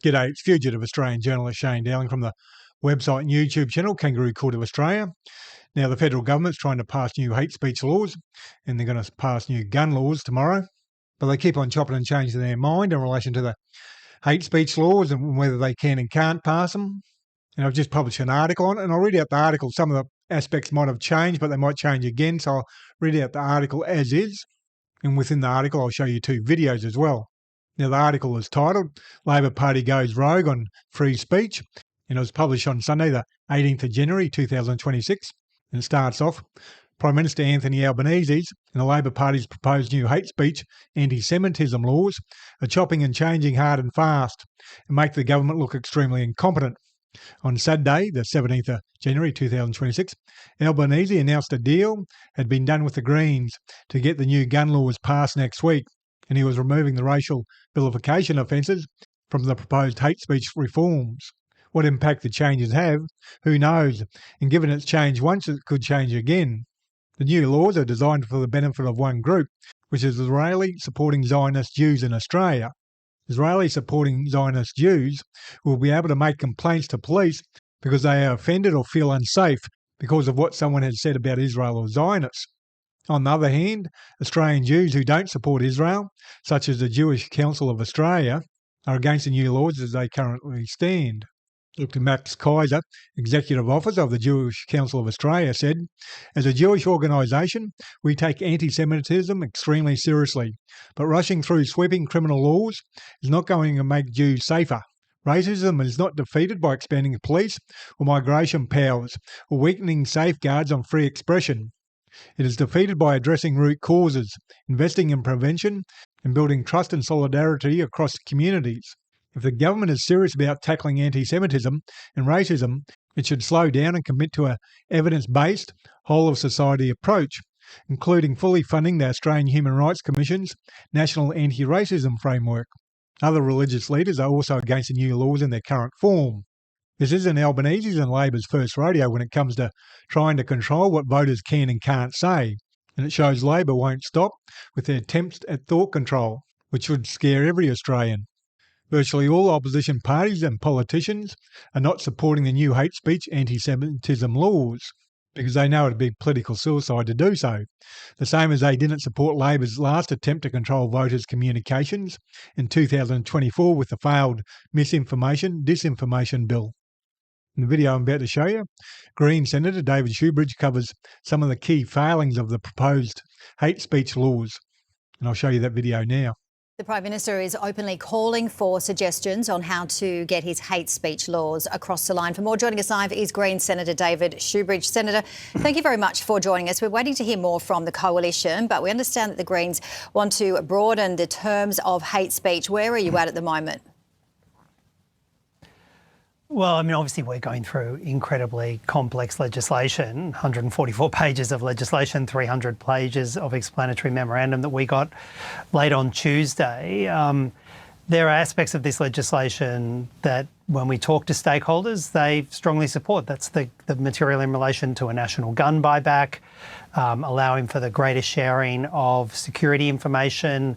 G'day, it's fugitive Australian journalist Shane Dowling from the website and YouTube channel Kangaroo Court of Australia. Now, the federal government's trying to pass new hate speech laws, and they're going to pass new gun laws tomorrow. But they keep on chopping and changing their mind in relation to the hate speech laws and whether they can and can't pass them. And I've just published an article on it, and I'll read out the article. Some of the aspects might have changed, but they might change again. So I'll read out the article as is. And within the article, I'll show you 2 videos as well. Now, the article is titled, Labor Party Goes Rogue on Free Speech, and it was published on Sunday, the 18th of January 2026. And it starts off, Prime Minister Anthony Albanese's and the Labor Party's proposed new hate speech anti-Semitism laws are chopping and changing hard and fast and make the government look extremely incompetent. On Saturday, the 17th of January 2026, Albanese announced a deal had been done with the Greens to get the new gun laws passed next week, and he was removing the racial vilification offences from the proposed hate speech reforms. What impact the changes have, who knows, and given it's changed once, it could change again. The new laws are designed for the benefit of one group, which is Israeli supporting Zionist Jews in Australia. Israeli supporting Zionist Jews will be able to make complaints to police because they are offended or feel unsafe because of what someone has said about Israel or Zionists. On the other hand, Australian Jews who don't support Israel, such as the Jewish Council of Australia, are against the new laws as they currently stand. Dr. Max Kaiser, Executive Officer of the Jewish Council of Australia, said, "As a Jewish organisation, we take anti-Semitism extremely seriously, but rushing through sweeping criminal laws is not going to make Jews safer. Racism is not defeated by expanding police or migration powers or weakening safeguards on free expression. It is defeated by addressing root causes, investing in prevention, and building trust and solidarity across communities. If the government is serious about tackling anti-Semitism and racism, it should slow down and commit to an evidence-based, whole-of-society approach, including fully funding the Australian Human Rights Commission's National Anti-Racism Framework." Other religious leaders are also against the new laws in their current form. This isn't Albanese's and Labor's first rodeo when it comes to trying to control what voters can and can't say, and it shows Labor won't stop with their attempts at thought control, which should scare every Australian. Virtually all opposition parties and politicians are not supporting the new hate speech anti-Semitism laws because they know it would be political suicide to do so, the same as they didn't support Labor's last attempt to control voters' communications in 2024 with the failed misinformation-disinformation bill. In the video I'm about to show you, Green Senator David Shoebridge covers some of the key failings of the proposed hate speech laws, and I'll show you that video now. The Prime Minister is openly calling for suggestions on how to get his hate speech laws across the line. For more, joining us live is Green Senator David Shoebridge. Senator, thank you very much for joining us. We're waiting to hear more from the Coalition, but we understand that the Greens want to broaden the terms of hate speech. Where are you at the moment? Well, I mean, obviously we're going through incredibly complex legislation, 144 pages of legislation, 300 pages of explanatory memorandum that we got late on Tuesday. There are aspects of this legislation that when we talk to stakeholders, they strongly support. That's the material in relation to a national gun buyback, allowing for the greater sharing of security information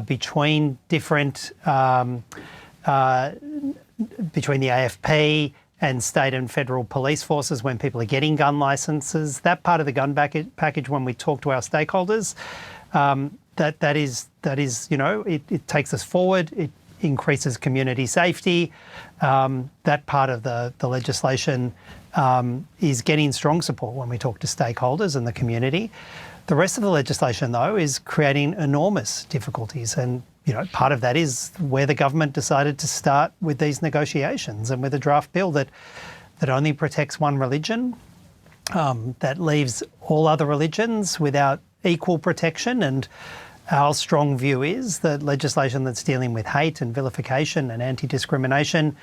between different between the AFP and state and federal police forces when people are getting gun licences. That part of the gun package, when we talk to our stakeholders, that is, you know, it takes us forward. It increases community safety. That part of the legislation is getting strong support when we talk to stakeholders and the community. The rest of the legislation, though, is creating enormous difficulties, and you know, part of that is where the government decided to start with these negotiations and with a draft bill that only protects one religion, that leaves all other religions without equal protection. And our strong view is that legislation that's dealing with hate and vilification and anti-discrimination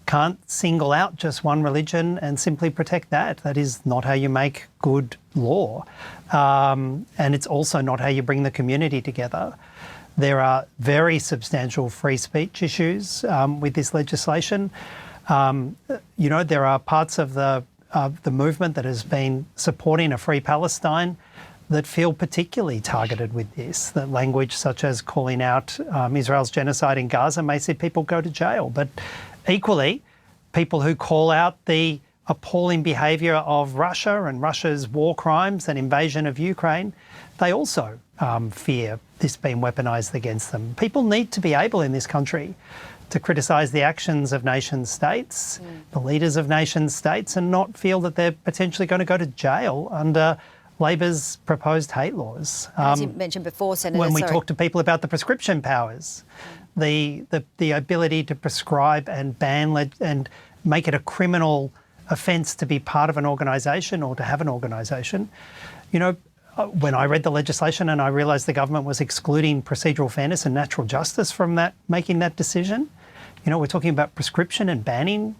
can't single out just one religion and simply protect that. That is not how you make good law. And it's also not how you bring the community together. There are very substantial free speech issues with this legislation. You know, there are parts of the movement that has been supporting a free Palestine that feel particularly targeted with this, that language such as calling out Israel's genocide in Gaza may see people go to jail. But equally, people who call out the appalling behaviour of Russia and Russia's war crimes and invasion of Ukraine, they also fear this being weaponised against them. People need to be able in this country to criticise the actions of nation states, the leaders of nation states, and not feel that they're potentially going to go to jail under Labor's proposed hate laws. As you mentioned before, Senator, when we talk to people about the prescription powers, the ability to prescribe and ban and make it a criminal offence to be part of an organisation or to have an organisation. You know, when I read the legislation and I realised the government was excluding procedural fairness and natural justice from that, making that decision, you know, we're talking about prescription and banning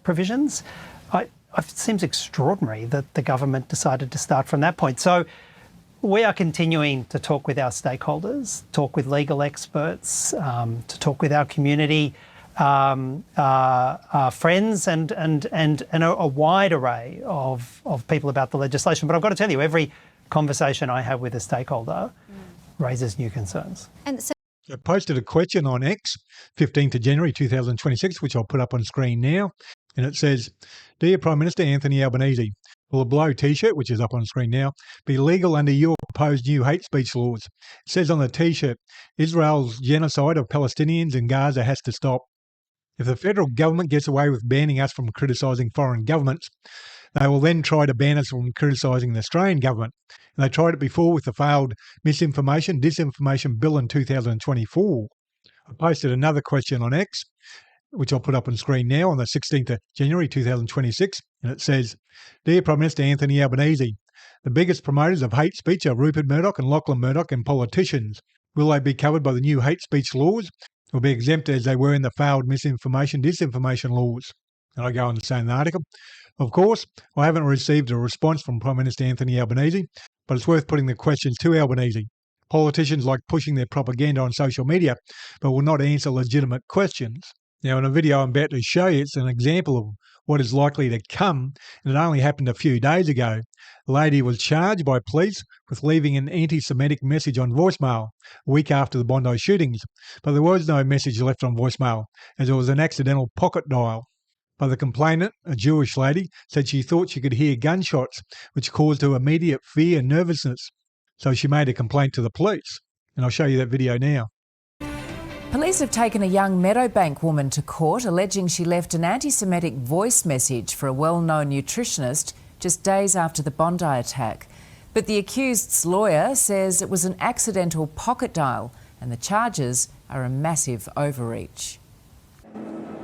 provisions. It seems extraordinary that the government decided to start from that point. So we are continuing to talk with our stakeholders, talk with legal experts, to talk with our community friends and a wide array of people about the legislation. But I've got to tell you, every conversation I have with a stakeholder raises new concerns. And so I posted a question on X, 15th of January 2026, which I'll put up on screen now. And it says, Dear Prime Minister Anthony Albanese, will a below T-shirt, which is up on screen now, be legal under your proposed new hate speech laws? It says on the T-shirt, Israel's genocide of Palestinians in Gaza has to stop. If the federal government gets away with banning us from criticising foreign governments, they will then try to ban us from criticising the Australian government. And they tried it before with the failed disinformation bill in 2024. I posted another question on X, which I'll put up on screen now on the 16th of January 2026, and it says, Dear Prime Minister Anthony Albanese, the biggest promoters of hate speech are Rupert Murdoch and Lachlan Murdoch and politicians. Will they be covered by the new hate speech laws or be exempt as they were in the failed disinformation laws? And I go on to say in the article, of course, I haven't received a response from Prime Minister Anthony Albanese, but it's worth putting the questions to Albanese. Politicians like pushing their propaganda on social media, but will not answer legitimate questions. Now, in a video I'm about to show you, it's an example of what is likely to come, and it only happened a few days ago. The lady was charged by police with leaving an anti-Semitic message on voicemail a week after the Bondi shootings, but there was no message left on voicemail, as it was an accidental pocket dial. But the complainant, a Jewish lady, said she thought she could hear gunshots, which caused her immediate fear and nervousness. So she made a complaint to the police, and I'll show you that video now. Police have taken a young Meadowbank woman to court, alleging she left an anti-Semitic voice message for a well-known nutritionist just days after the Bondi attack. But the accused's lawyer says it was an accidental pocket dial and the charges are a massive overreach.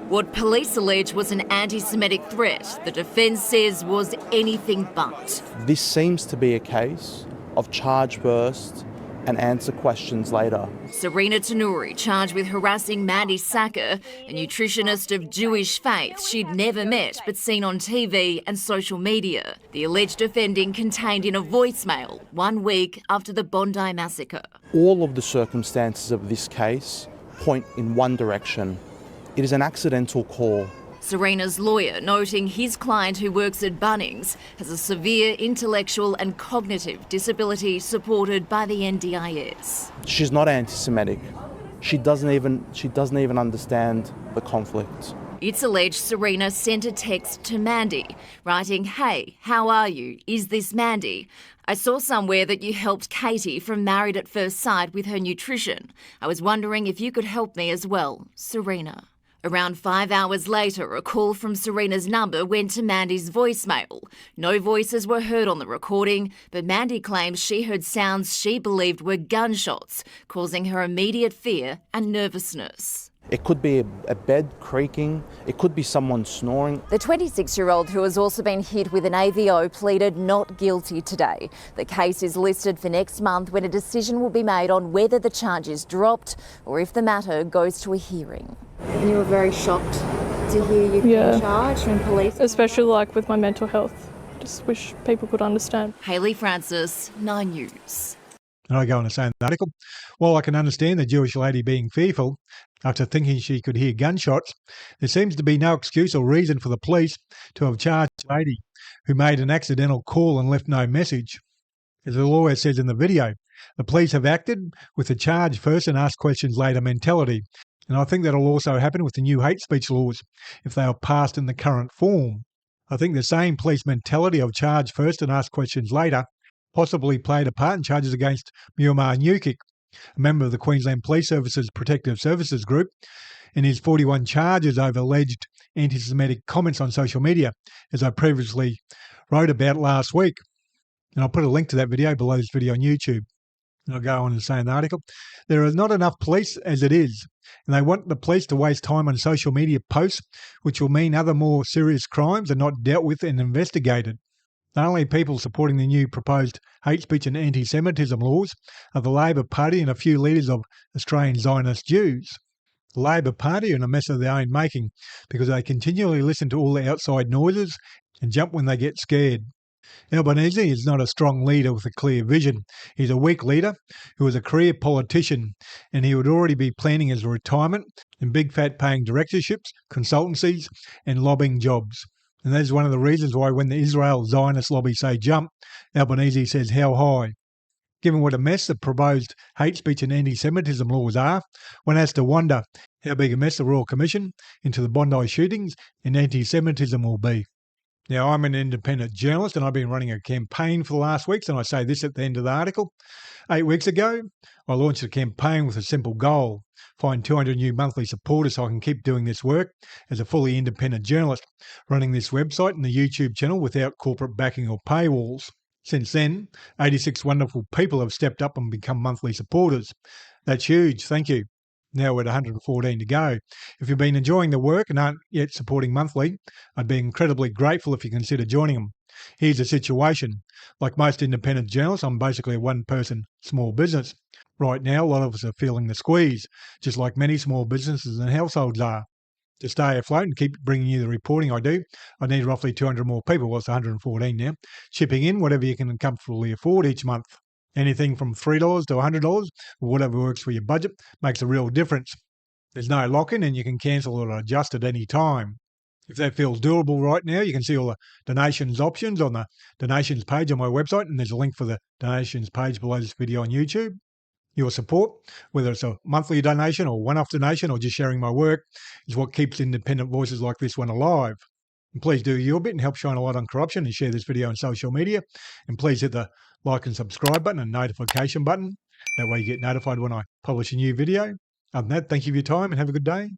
What police allege was an anti-Semitic threat, the defence says was anything but. This seems to be a case of charge first and answer questions later. Serena Tanuri charged with harassing Mandy Sacker, a nutritionist of Jewish faith she'd never met but seen on TV and social media. The alleged offending contained in a voicemail 1 week after the Bondi massacre. All of the circumstances of this case point in one direction. It is an accidental call. Serena's lawyer noting his client, who works at Bunnings, has a severe intellectual and cognitive disability supported by the NDIS. She's not anti-Semitic. She doesn't even understand the conflict. It's alleged Serena sent a text to Mandy, writing, "Hey, how are you? Is this Mandy? I saw somewhere that you helped Katie from Married at First Sight with her nutrition. I was wondering if you could help me as well, Serena." Around 5 hours later, a call from Serena's number went to Mandy's voicemail. No voices were heard on the recording, but Mandy claims she heard sounds she believed were gunshots, causing her immediate fear and nervousness. It could be a bed creaking. It could be someone snoring. The 26-year-old, who has also been hit with an AVO, pleaded not guilty today. The case is listed for next month, when a decision will be made on whether the charge is dropped or if the matter goes to a hearing. And you were very shocked to hear you've been charged from police? Especially like with my mental health. Just wish people could understand. Hayley Francis, 9 News. And I go on to say in the article, while I can understand the Jewish lady being fearful after thinking she could hear gunshots, there seems to be no excuse or reason for the police to have charged the lady who made an accidental call and left no message. As the lawyer says in the video, the police have acted with a charge first and ask questions later mentality. And I think that'll also happen with the new hate speech laws if they are passed in the current form. I think the same police mentality of charge first and ask questions later possibly played a part in charges against Muammar Newkick, a member of the Queensland Police Service's Protective Services Group, in his 41 charges over alleged anti-Semitic comments on social media, as I previously wrote about last week. And I'll put a link to that video below this video on YouTube. And I'll go on and say in the article, there are not enough police as it is, and they want the police to waste time on social media posts, which will mean other more serious crimes are not dealt with and investigated. The only people supporting the new proposed hate speech and anti-Semitism laws are the Labor Party and a few leaders of Australian Zionist Jews. The Labor Party are in a mess of their own making because they continually listen to all the outside noises and jump when they get scared. Albanese is not a strong leader with a clear vision. He's a weak leader who is a career politician, and he would already be planning his retirement in big fat paying directorships, consultancies and lobbying jobs. And that is one of the reasons why when the Israel Zionist lobby say jump, Albanese says how high. Given what a mess the proposed hate speech and anti-Semitism laws are, one has to wonder how big a mess the Royal Commission into the Bondi shootings and anti-Semitism will be. Now, I'm an independent journalist and I've been running a campaign for the last weeks, and I say this at the end of the article. 8 weeks ago, I launched a campaign with a simple goal: find 200 new monthly supporters so I can keep doing this work as a fully independent journalist, running this website and the YouTube channel without corporate backing or paywalls. Since then, 86 wonderful people have stepped up and become monthly supporters. That's huge, thank you. Now we're at 114 to go. If you've been enjoying the work and aren't yet supporting monthly, I'd be incredibly grateful if you consider joining them. Here's the situation. Like most independent journalists, I'm basically a one-person small business. Right now, a lot of us are feeling the squeeze, just like many small businesses and households are. To stay afloat and keep bringing you the reporting I do, I need roughly 200 more people, well, it's 114 now, chipping in whatever you can comfortably afford each month. Anything from $3 to $100, or whatever works for your budget, makes a real difference. There's no lock-in and you can cancel or adjust at any time. If that feels doable right now, you can see all the donations options on the donations page on my website, and there's a link for the donations page below this video on YouTube. Your support, whether it's a monthly donation or one-off donation or just sharing my work, is what keeps independent voices like this one alive. And please do your bit and help shine a light on corruption and share this video on social media. And please hit the like and subscribe button and notification button. That way you get notified when I publish a new video. Other than that, thank you for your time and have a good day.